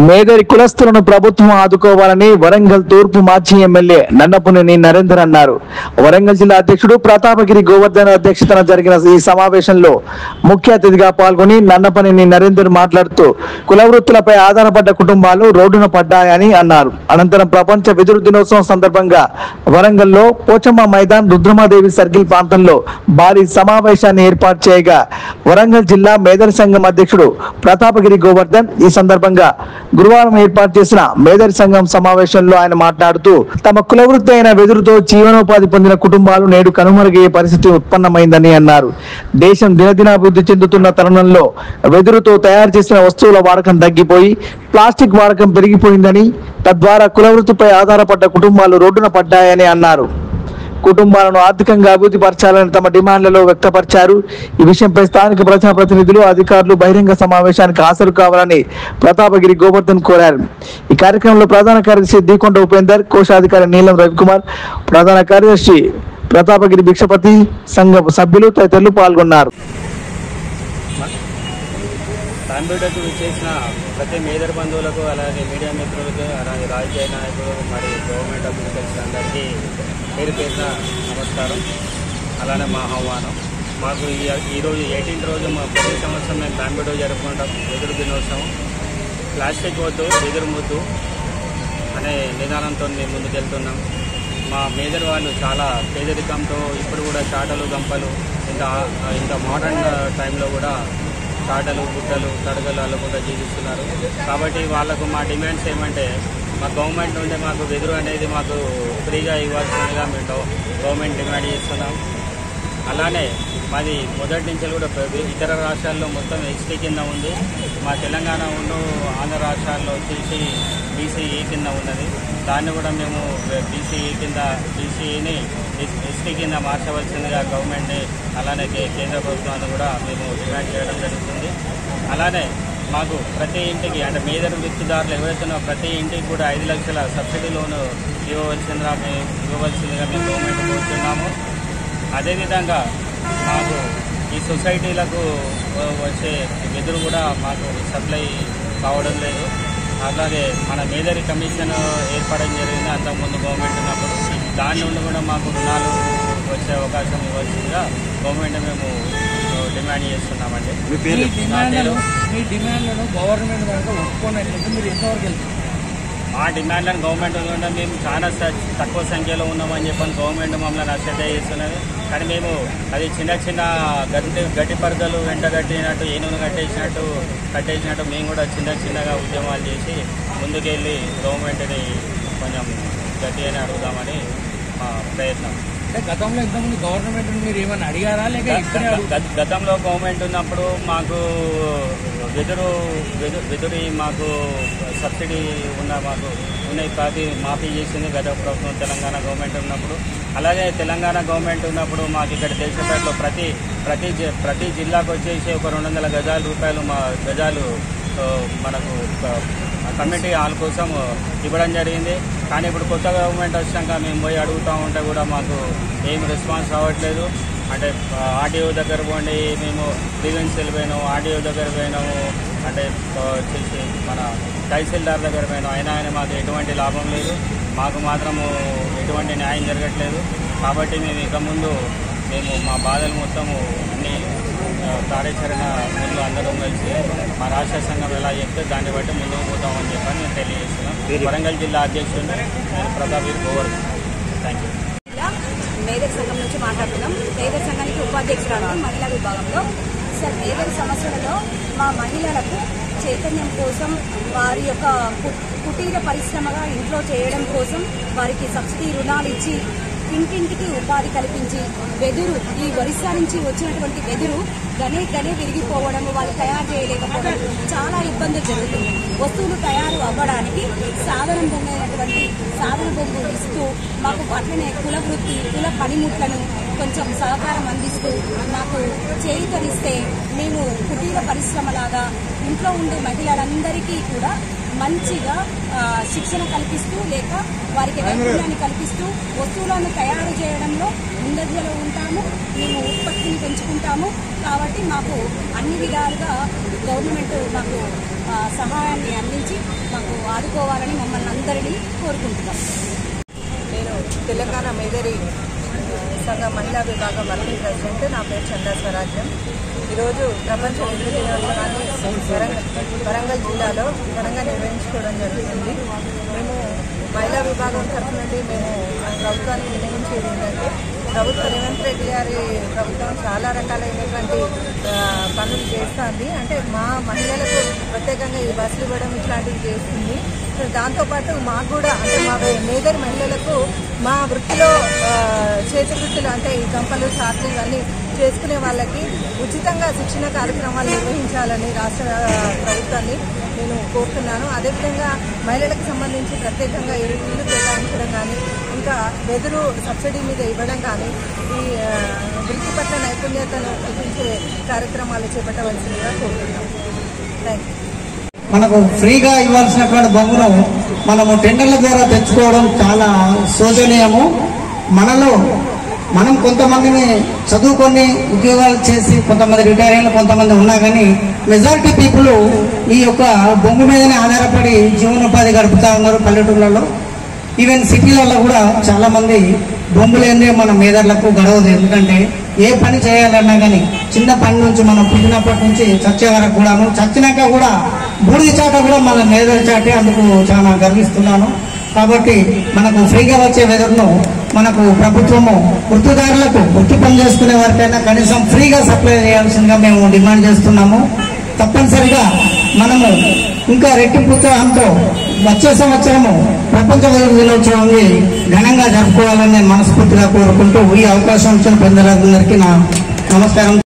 మేదరి కులస్తులను ప్రభుత్వం ఆదుకోవాలని వరంగల్ తూర్పు మాజీ ఎమ్మెల్యే నన్నపునేని నరేందర్ అన్నారు. వరంగల్ జిల్లా అధ్యక్షుడు ప్రతాపగిరి గోవర్ధన్ అధ్యక్షతన జరిగిన ఈ సమావేశంలో ముఖ్య అతిథిగా పాల్గొని నన్నపనేని నరేందర్ మాట్లాడుతూ కుల వృత్తులపై ఆధారపడ్డ కుటుంబాలు రోడ్డున పడ్డాయని అన్నారు. అనంతరం ప్రపంచ వెదురు దినోత్సవం సందర్భంగా వరంగల్లో పోచమ్మ మైదాన్ రుద్రమాదేవి సర్కిల్ ప్రాంతంలో భారీ సమావేశాన్ని ఏర్పాటు చేయగా వరంగల్ జిల్లా మేదరి సంఘం అధ్యక్షుడు ప్రతాపగిరి గోవర్ధన్ ఈ సందర్భంగా గురువారం ఏర్పాటు చేసిన మేదరి సంఘం సమావేశంలో ఆయన మాట్లాడుతూ తమ కుల వృత్తి అయిన వెదురుతో జీవనోపాధి పొందిన కుటుంబాలు నేడు కనుమరుగయ్యే పరిస్థితి ఉత్పన్నమైందని అన్నారు. దేశం దినదినాభివృద్ధి చెందుతున్న తరుణంలో వెదురుతో తయారు చేసిన వస్తువుల వాడకం తగ్గిపోయి ప్లాస్టిక్ వాడకం పెరిగిపోయిందని, తద్వారా కుల వృత్తిపై ఆధారపడ్డ కుటుంబాలు రోడ్డున పడ్డాయని అన్నారు. కుటుంబాలను ఆర్థికంగా అభివృద్ధి పరచాలని తమ డిమాండ్లలో వ్యక్తపరిచారు. ఈ విషయంపై స్థానిక ప్రజాప్రతినిధులు, అధికారులు బహిరంగ సమావేశానికి హాజరు కావాలని ప్రతాపగిరి గోవర్ధన్ కోరారు. ఈ కార్యక్రమంలో ప్రధాన కార్యదర్శి దీకొండ ఉపేందర్, కోశాధికారి నీలం రవికుమార్, ప్రధాన కార్యదర్శి ప్రతాపగిరి భిక్షపతి, సంఘ సభ్యులు తదితరులు పాల్గొన్నారు. తాంబేటకు చేసిన ప్రతి మేదర్ బంధువులకు, అలాగే మీడియా మిత్రులకు, అలాగే రాజకీయ నాయకులు మరియు గవర్నమెంట్ అఫీషియల్స్ అందరికీ పేరు పేరున నమస్కారం. అలానే మా ఆహ్వానం. మాకు ఈరోజు 18th రోజు మా ప్రతి సంవత్సరం మేము తాంబేటో జరుపుకుంటాం వెదురు దినోత్సవం. ప్లాస్టిక్ వద్దు, వెదురు ముద్దు అనే నిదానంతో మేము ముందుకెళ్తున్నాం. మా మేదర్ వాళ్ళు చాలా పేదరికంతో ఇప్పుడు కూడా చాటలు, గంపలు, ఇంత మోడర్న్ టైంలో కూడా చాటలు, గుట్టలు, తడగలు అల్లకుండా జీవిస్తున్నారు. కాబట్టి వాళ్ళకు మా డిమాండ్స్ ఏమంటే, మా గవర్నమెంట్ నుండి మాకు వెదురు అనేది మాకు ఫ్రీగా ఇవ్వాల్సిందిగా మేము గవర్నమెంట్ డిమాండ్ చేస్తున్నాం. అలానే మాది మొదటి నుంచి కూడా ఇతర రాష్ట్రాల్లో మొత్తం ఎస్టీ కింద ఉంది. మా తెలంగాణ ఆంధ్ర రాష్ట్రాల్లో వచ్చేసి బీసీఈ కింద ఉన్నది. దాన్ని కూడా మేము బీసీఈని ఎస్టీ కింద మార్చవలసిందిగా గవర్నమెంట్ని, అలానే కేంద్ర ప్రభుత్వాన్ని కూడా మేము డిమాండ్ చేయడం జరుగుతుంది. అలానే మాకు ప్రతి ఇంటికి, అంటే మేదర్ వృత్తిదారులు ఎవరైతే ప్రతి ఇంటికి కూడా 5 లక్షల సబ్సిడీ లోను ఇవ్వవలసిందిగా మేము గవర్నమెంట్ కోరుతున్నాము. అదేవిధంగా మాకు ఈ సొసైటీలకు వచ్చే వెదురు కూడా మాకు సప్లై కావడం లేదు. అలాగే మన మేదరి కమిషన్ ఏర్పడడం జరిగింది అంతకుముందు గవర్నమెంట్ ఉన్నప్పుడు. దాని నుండి కూడా మాకు రుణాలు వచ్చే అవకాశం ఇవ్వాల్సిందిగా గవర్నమెంట్ మేము డిమాండ్ చేస్తున్నామండి. మీ డిమాండ్లను గవర్నమెంట్ కనుక ఒప్పుకున్నట్లయితే మీరు ఎంతవరకు వెళ్తారు? మా డిమాండ్లను గవర్నమెంట్ కూడా మేము చాలా తక్కువ సంఖ్యలో ఉన్నామని చెప్పని గవర్నమెంట్ మమ్మల్ని అశ్రద్ధ చేస్తున్నది. కానీ మేము అది చిన్న చిన్న గడ్డి పరదలు వెంట కట్టినట్టు, ఏనుగును కట్టేసినట్టు మేము కూడా చిన్నగా ఉద్యమాలు చేసి ముందుకెళ్ళి గవర్నమెంట్ని కొంచెం గట్టిగానే అడుగుదామని మా ప్రయత్నం. అంటే గతంలో ఇంతకుముందు గవర్నమెంట్ మీరు ఏమైనా అడిగారా, లేక గతంలో గవర్నమెంట్ ఉన్నప్పుడు మాకు వెదురు మాకు సబ్సిడీ మాకు ఉన్నాయి కాదు మాఫీ చేసింది గత ప్రభుత్వం తెలంగాణ గవర్నమెంట్ ఉన్నప్పుడు. అలాగే తెలంగాణ గవర్నమెంట్ ఉన్నప్పుడు మాకు ఇక్కడ దేశపేటలో ప్రతి జిల్లాకు వచ్చేసి ఒక 200 రూపాయలు మా గజాలు మనకు కమ్యూనిటీ హాల్ కోసం ఇవ్వడం జరిగింది. కానీ ఇప్పుడు కొత్త గవర్నమెంట్ వచ్చాక మేము పోయి అడుగుతూ ఉంటే కూడా మాకు ఏం రెస్పాన్స్ రావట్లేదు. అంటే ఆర్డీఓ దగ్గర పోండి, మేము గ్రీవెన్స్ వెళ్ళిపోయినాము, ఆర్డీఓ దగ్గర పోయినాము, అంటే వచ్చేసి మన తహసీల్దార్ దగ్గర పోయినాం. అయినా మాకు ఎటువంటి లాభం లేదు, మాకు మాత్రము ఎటువంటి న్యాయం జరగట్లేదు. కాబట్టి మేము ఇక ముందు మా బాధలు మొత్తము అన్ని కార్యాచరణ ముందు అందరం కలిసి మా రాష్ట్ర సంఘం ఎలా చెప్తే దాన్ని బట్టి ముందుకు పోతామని చెప్పని మేము తెలియజేస్తున్నాం. వరంగల్ జిల్లా అధ్యక్షుడు నేను ప్రతాపగిరి గోవర్ధన్. Thank you. మేదర్ సంఘం నుంచి మాట్లాడుతున్నాం. మేదర్ సంఘానికి ఉపాధ్యక్షురాలు మహిళా విభాగంలో. సార్, మేదర్ సమస్యలలో మా మహిళలకు చైతన్యం కోసం, వారి యొక్క కుటీర పరిశ్రమగా ఇంట్లో చేయడం కోసం వారికి సబ్సిడీ రుణాలు ఇచ్చి ఇంటింటికి ఉపాధి కల్పించి వెదురు, ఈ ఒరిస్సా నుంచి వచ్చినటువంటి వెదురు గనే విరిగిపోవడం, వాళ్ళు తయారు చేయలేకపోవడం, చాలా ఇబ్బందులు జరుగుతుంది. వస్తువులు తయారు అవ్వడానికి సాధన బొంగు ఇస్తూ మాకు అట్లనే కుల వృత్తి, కుల పనిముట్లను కొంచెం సహకారం అందిస్తూ మాకు చేయూతనిస్తే మేము కుటీర పరిశ్రమలాగా ఇంట్లో ఉండే మహిళలందరికీ కూడా మంచిగా శిక్షణ కల్పిస్తూ, లేక వారికి నైపుణ్యాన్ని కల్పిస్తూ వస్తువులను తయారు చేయడంలో ముందంజలో ఉంటాము. మేము ఉత్పత్తిని పెంచుకుంటాము. కాబట్టి మాకు అన్ని విధాలుగా గవర్నమెంట్ మాకు సహాయాన్ని అందించి మాకు ఆదుకోవాలని మమ్మల్ని అందరినీ కోరుకుంటున్నాం. నేను తెలంగాణ మేదరి సంఘ మహిళా విభాగం వర్కింగ్ ప్రెసిడెంట్. నా పేరు చందా స్వరాజ్యం. ఈరోజు ప్రపంచ విద్యుత్ దినోత్సవాన్ని వరంగల్ జిల్లాలో ఘనంగా నిర్వహించుకోవడం జరుగుతుంది. మేము మహిళా విభాగం తరఫు నుండి మేము ప్రభుత్వాన్ని వినియోగించేది ఏంటంటే, ప్రభుత్వం రేవంత్ రెడ్డి గారి ప్రభుత్వం చాలా రకాలైనటువంటి పనులు చేస్తుంది. అంటే మా మహిళలకు ప్రత్యేకంగా ఈ బస్సులు ఇవ్వడం ఇట్లాంటివి చేస్తుంది. దాంతోపాటు మాకు కూడా అంటే మా మేదరి మహిళలకు మా వృత్తిలో చేతి వృత్తులు అంటే ఈ గంపలు చాట్లు ఇవన్నీ చేసుకునే వాళ్ళకి ఉచితంగా శిక్షణ కార్యక్రమాలు నిర్వహించాలని రాష్ట్ర ప్రభుత్వాన్ని నేను కోరుతున్నాను. అదేవిధంగా మహిళలకు సంబంధించి ప్రత్యేకంగా ఇల్లు కేటాయించడం కానీ, ఇంకా వెదురు సబ్సిడీ మీద ఇవ్వడం కానీ, ఈ వృత్తి పట్ల నైపుణ్యతను చూపించే కార్యక్రమాలు చేపట్టవలసిందిగా కోరుతున్నాను. Thank you. మనకు ఫ్రీగా ఇవ్వాల్సినటువంటి బొమ్మను మనము టెండర్ల ద్వారా తెచ్చుకోవడం చాలా శోచనీయము. మనం కొంతమందిని చదువుకొని ఉద్యోగాలు చేసి కొంతమంది రిటైర్ అయిన కొంతమంది ఉన్నా కానీ మెజారిటీ పీపుల్ ఈ యొక్క బొమ్మ మీదనే ఆధారపడి జీవనోపాధి గడుపుతా ఉన్నారు పల్లెటూళ్ళలో. ఈవెన్ సిటీలలో కూడా చాలా మంది బొమ్మలేందే మన మేదర్లకు గడవదు. ఎందుకంటే ఏ పని చేయాలన్నా కానీ చిన్న పని నుంచి మనం పుట్టినప్పటి నుంచి చచ్చే వరకు కూడాను, చచ్చినాక కూడా బూడిద చాట కూడా మన మేదర్ చాటే. అందుకు చాలా గర్విస్తున్నాను. కాబట్టి మనకు ఫ్రీగా వచ్చే వెదర్ను మనకు ప్రభుత్వము వృత్తిదారులకు వృత్తి పని చేసుకునే వారికైనా కనీసం ఫ్రీగా సప్లై చేయాల్సిందిగా మేము డిమాండ్ చేస్తున్నాము. తప్పనిసరిగా మనము ఇంకా రెట్టింపు ఉత్సాహంతో వచ్చే సంవత్సరము ప్రపంచ వెదురు దినోత్సవాన్ని ఘనంగా జరుపుకోవాలని నేను మనస్ఫూర్తిగా కోరుకుంటూ ఈ అవకాశం ఇచ్చిన పెద్దలందరికీ నా నమస్కారం.